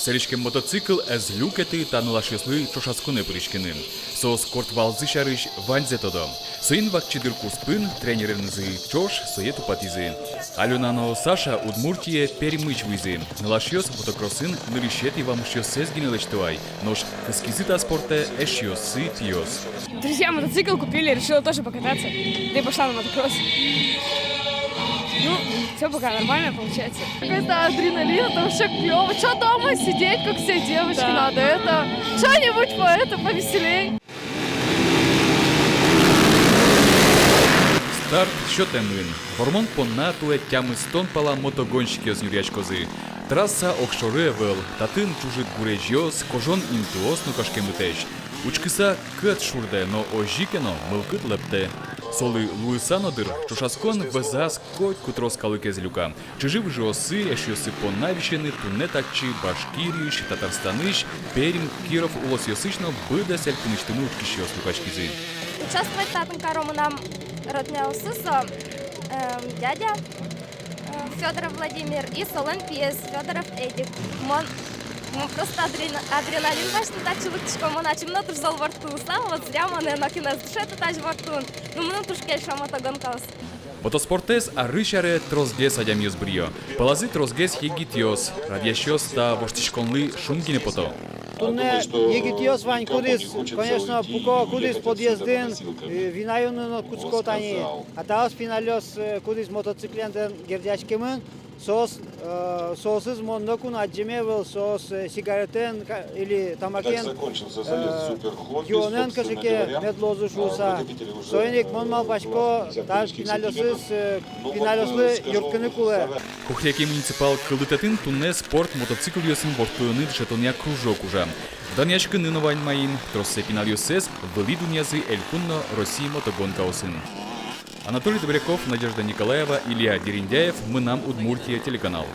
Селичке мотоцикл әз люкети та налашеслы чошаскуны причкины. Соос кортвалзы шарыш ванзе тодо. Соин вакчидыр куспын тренерынзы чош соету патизы. Алюнано Саша Удмуртие перемыч вызы. Налашьёс мотокроссын нырышети вам еще сезгинелечтуай. Нож каскизита спорте эшьёсы тиос. Друзья, мотоцикл купили, решила тоже покататься. Да и пошла на мотокросс. Ну, все пока нормально получается. Какой-то адреналин, это вообще клево. Что дома сидеть, как все девочки, Да. надо это что-нибудь по это повеселей. Старт щотемин. Гормон понна туе тямы стон пала мотогонщики з Нюрячкози. Траса Охшоревел, татын чужит гурежьос, кожон интуос нукашке мытеч. Учкыса кыт шурде, но ожикено мылкыт лепте. Соли Луисанодыр, чошаскон везас коть кутрос калыке злюка. Чижив жосы, эшьосы понавищены, тунетачи, Башкириш, Татарстаныш, Пермь, Киров, Улосьосычно, быда сельпыныштыны учкищёс лукачкизы. Участвовать в этом карому нам родня Усысо, дядя Федоров Владимир и Солен Пьес Федоров Эдик. Мы просто адреналин башты так чулыкчко моначим на турзал варту. Сам вот зря мане на кинез душета тач вартун. Ну мы тушке шамотогонкаус. Мотоспортес арышаре трозгес адямиос брио. Палазы трозгес егитиос, радящос та воштишконлы шунгине пото. Туне егитиос вань кудис, конечно, пуко кудис подъездин, винаюны на куцкотани. А таос финалёс кудис мотоцикленден гердячкемын. Соосыз мондокун аджемевел, соос сигаретен или тамакен дионен кашеке медлозу шуса. Соеник монмал башко таш финалёслы юрткыны куле. Хухляки муниципал кылдытатын тунне спорт мотоцикл ёсын бортуыны дышетония кружок уже. Данячкы нынывань моим троссе финалёсес вели дунязы элькунно России мотогонка осын. Анатолий Добряков, Надежда Николаева, Илья Дериндяев, мы нам Удмуртия, телеканал.